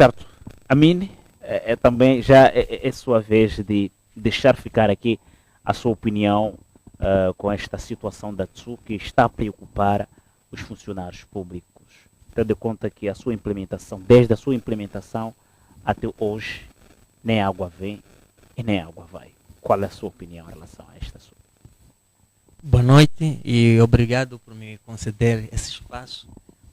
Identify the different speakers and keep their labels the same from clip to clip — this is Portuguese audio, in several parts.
Speaker 1: Certo. Amine, também já é sua vez de deixar ficar aqui a sua opinião com esta situação da TSU que está a preocupar os funcionários públicos, tendo em conta que a sua implementação, desde a sua implementação até hoje, nem água vem e nem água vai. Qual é a sua opinião em relação a esta assunto?
Speaker 2: Boa noite e obrigado por me conceder esse espaço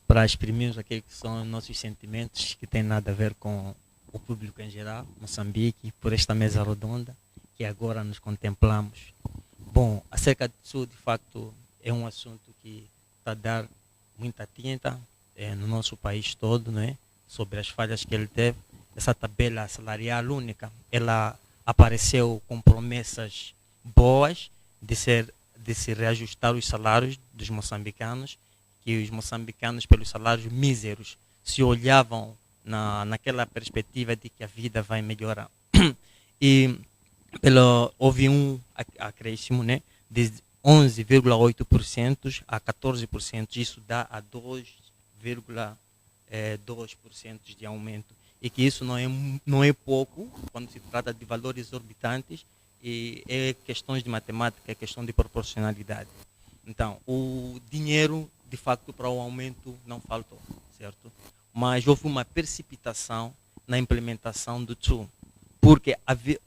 Speaker 2: para exprimirmos aquilo que são os nossos sentimentos, que tem nada a ver com o público em geral, Moçambique, por esta mesa redonda, que agora nos contemplamos. Bom, acerca disso, de facto, é um assunto que está a dar muita tinta no nosso país todo, não é? Sobre as falhas que ele teve. Essa tabela salarial única, ela apareceu com promessas boas de se reajustar os salários dos moçambicanos, que os moçambicanos, pelos salários míseros, se olhavam naquela perspectiva de que a vida vai melhorar. E houve um acréscimo, né, de 11,8% a 14%, isso dá a 2,2% de aumento. E que isso não é pouco, quando se trata de valores exorbitantes, e é questões de matemática, é questão de proporcionalidade. Então, o dinheiro, de facto, para o aumento não faltou, certo? Mas houve uma precipitação na implementação do TSU, porque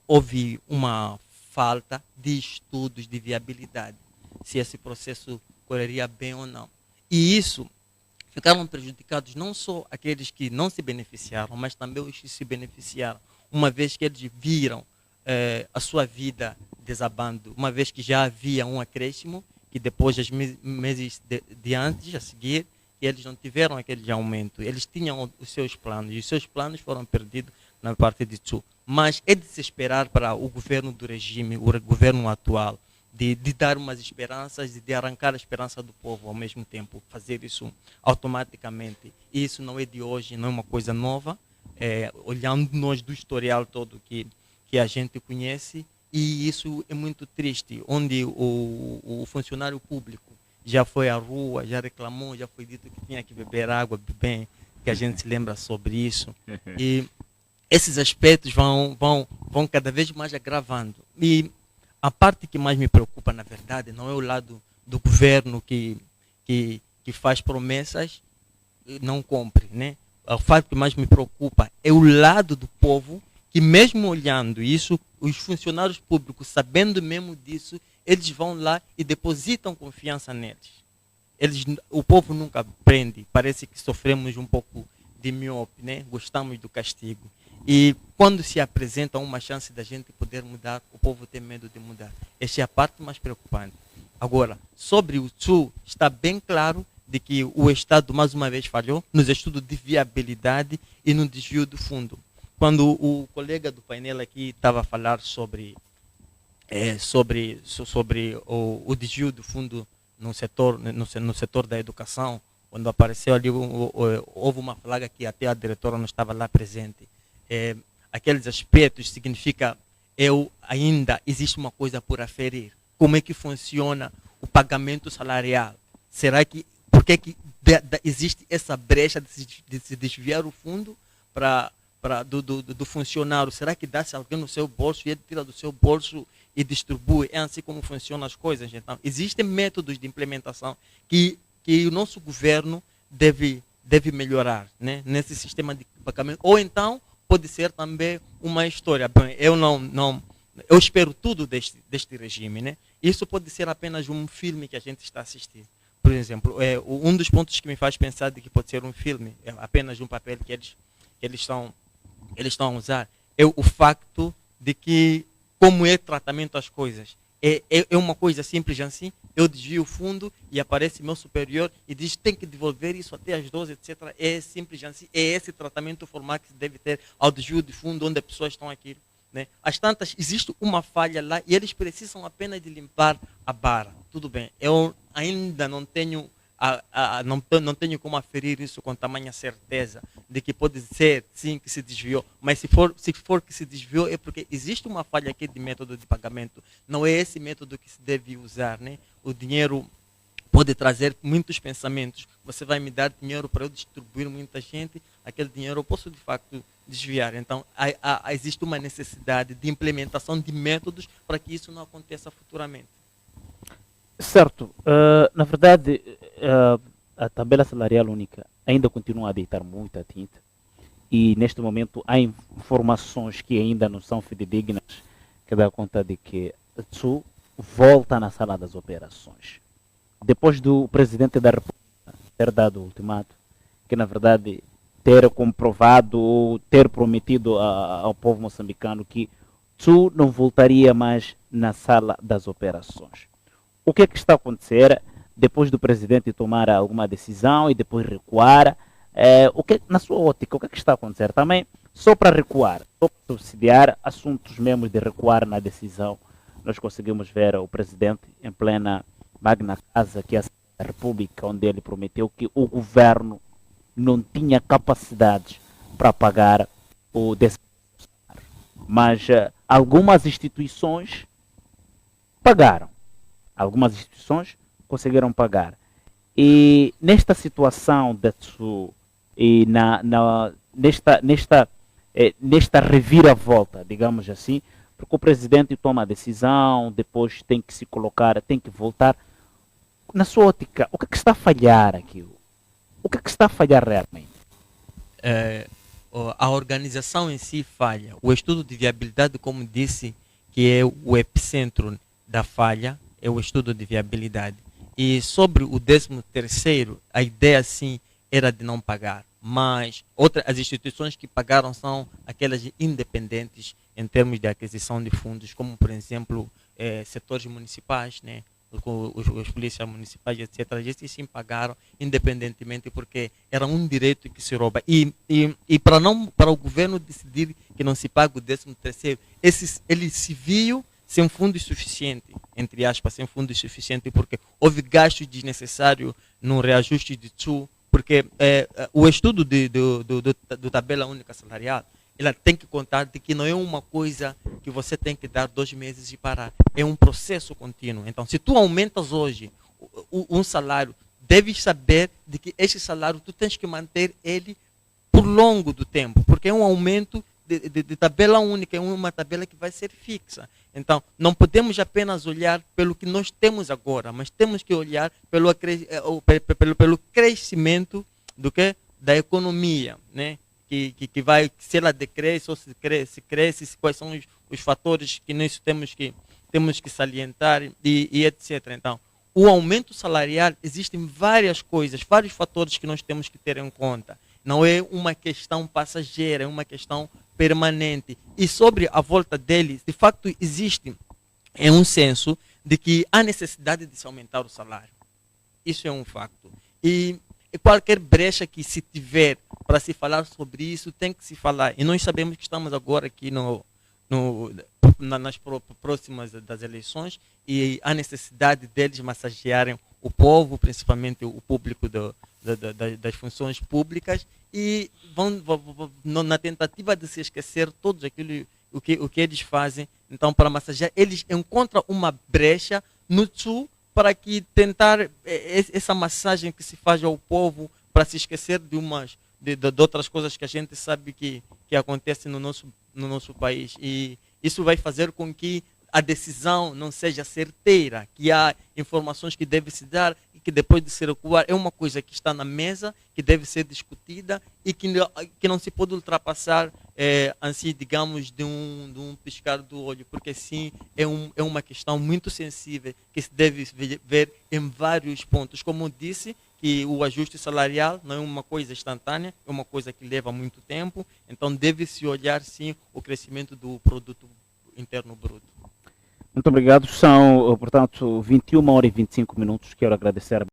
Speaker 2: houve uma falta de estudos de viabilidade, se esse processo correria bem ou não. E isso ficaram prejudicados não só aqueles que não se beneficiaram, mas também os que se beneficiaram, uma vez que eles viram a sua vida desabando, uma vez que já havia um acréscimo, que depois dos meses de antes, a seguir, eles não tiveram aquele aumento. Eles tinham os seus planos, e os seus planos foram perdidos na parte de TSU. Mas é de se esperar para o governo do regime, o governo atual, de dar umas esperanças e de arrancar a esperança do povo ao mesmo tempo, fazer isso automaticamente. E isso não é de hoje, não é uma coisa nova, olhando nós do historial todo que a gente conhece, e isso é muito triste, onde o funcionário público já foi à rua, já reclamou, já foi dito que tinha que beber água bem, que a gente se lembra sobre isso. E esses aspectos vão cada vez mais agravando. E a parte que mais me preocupa, na verdade, não é o lado do governo que faz promessas e não cumpre, né? O fato que mais me preocupa é o lado do povo, que mesmo olhando isso, os funcionários públicos, sabendo mesmo disso, eles vão lá e depositam confiança neles. O povo nunca aprende, parece que sofremos um pouco de miope, né? Gostamos do castigo. E quando se apresenta uma chance da gente poder mudar, o povo tem medo de mudar. Essa é a parte mais preocupante. Agora, sobre o TSU, está bem claro de que o Estado, mais uma vez, falhou nos estudos de viabilidade e no desvio do fundo. Quando o colega do painel aqui estava a falar sobre o desvio do fundo no setor da educação, quando apareceu ali, houve uma flaga que até a diretora não estava lá presente. Aqueles aspectos significa ainda existe uma coisa por aferir. Como é que funciona o pagamento salarial? Por que existe essa brecha de se desviar o fundo do funcionário? Será que dá-se alguém no seu bolso e ele tira do seu bolso e distribui? É assim como funcionam as coisas. Então, existem métodos de implementação que o nosso governo deve melhorar, né, nesse sistema de pagamento. Ou então, pode ser também uma história. Bem, eu espero tudo deste regime, né? Isso pode ser apenas um filme que a gente está assistindo. Por exemplo, um dos pontos que me faz pensar de que pode ser um filme, é apenas um papel que eles estão a usar, é o facto de que, como é tratamento as coisas. É uma coisa simples assim, eu desvio o fundo e aparece meu superior e diz tem que devolver isso até às 12, etc. É simples assim, é esse tratamento formal que se deve ter ao desvio de fundo, onde as pessoas estão aqui, né? Às tantas, existe uma falha lá e eles precisam apenas de limpar a barra. Tudo bem, eu ainda não tenho não tenho como aferir isso com tamanha certeza de que pode ser sim que se desviou, mas se for que se desviou é porque existe uma falha aqui de método de pagamento. Não é esse método que se deve usar, né? O dinheiro pode trazer muitos pensamentos. Você vai me dar dinheiro para eu distribuir muita gente, aquele dinheiro eu posso de facto desviar. Então, existe uma necessidade de implementação de métodos para que isso não aconteça futuramente.
Speaker 1: Certo. Na verdade, a tabela salarial única ainda continua a deitar muita tinta e neste momento há informações que ainda não são fidedignas que dá conta de que a TSU volta na sala das operações. Depois do presidente da República ter dado o ultimato, que na verdade ter comprovado ou ter prometido ao povo moçambicano que TSU não voltaria mais na sala das operações. O que é que está a acontecer depois do presidente tomar alguma decisão e depois recuar? Na sua ótica, o que é que está a acontecer? Também, só para recuar, só para subsidiar assuntos mesmo de recuar na decisão, nós conseguimos ver o presidente em plena Magna Casa, que é a República, onde ele prometeu que o governo não tinha capacidades para pagar o décimo salário. Mas algumas instituições pagaram. Algumas instituições conseguiram pagar. E nesta situação da TSU e nesta reviravolta, digamos assim, porque o presidente toma a decisão, depois tem que se colocar, tem que voltar. Na sua ótica, o que é que está a falhar aqui? O que é que está a falhar realmente?
Speaker 2: A organização em si falha. O estudo de viabilidade, como disse, que é o epicentro da falha, é o estudo de viabilidade. E sobre o 13º, a ideia sim era de não pagar, mas as instituições que pagaram são aquelas independentes em termos de aquisição de fundos, como por exemplo setores municipais, né? Os polícias municipais, etc. Esses sim pagaram independentemente porque era um direito que se rouba. E para o governo decidir que não se paga o 13º, ele se viu sem fundos suficientes, entre aspas, sem fundos suficientes, porque houve gastos desnecessários no reajuste de TSU, porque o estudo do tabela única salarial, ela tem que contar de que não é uma coisa que você tem que dar 2 meses e parar, é um processo contínuo. Então, se tu aumentas hoje um salário, deves saber de que este salário tu tens que manter ele por longo do tempo, porque é um aumento de tabela única, é uma tabela que vai ser fixa. Então, não podemos apenas olhar pelo que nós temos agora, mas temos que olhar pelo crescimento da economia, né? Que vai, se ela decresce ou se cresce, quais são os fatores que nós temos que salientar e etc. Então, o aumento salarial, existem várias coisas, vários fatores que nós temos que ter em conta. Não é uma questão passageira, é uma questão permanente. E sobre a volta dele, de facto existe um senso de que há necessidade de se aumentar o salário. Isso é um facto. E qualquer brecha que se tiver para se falar sobre isso, tem que se falar. E nós sabemos que estamos agora aqui nas próximas das eleições e há necessidade deles massagearem o povo, principalmente o público das funções públicas, e vão na tentativa de se esquecer todos aquilo o que eles fazem. Então, para massagear, eles encontram uma brecha no TSU para que tentar essa massagem que se faz ao povo para se esquecer de outras coisas que a gente sabe que acontecem no nosso país. E isso vai fazer com que a decisão não seja certeira, que há informações que devem se dar e que depois de se recuar é uma coisa que está na mesa, que deve ser discutida e que não se pode ultrapassar, assim, digamos, de um piscar do olho, porque sim, é uma questão muito sensível que se deve ver em vários pontos. Como disse, que o ajuste salarial não é uma coisa instantânea, é uma coisa que leva muito tempo, então deve-se olhar sim o crescimento do produto interno bruto.
Speaker 1: Muito obrigado. São, portanto, 21h e 25 minutos. Quero agradecer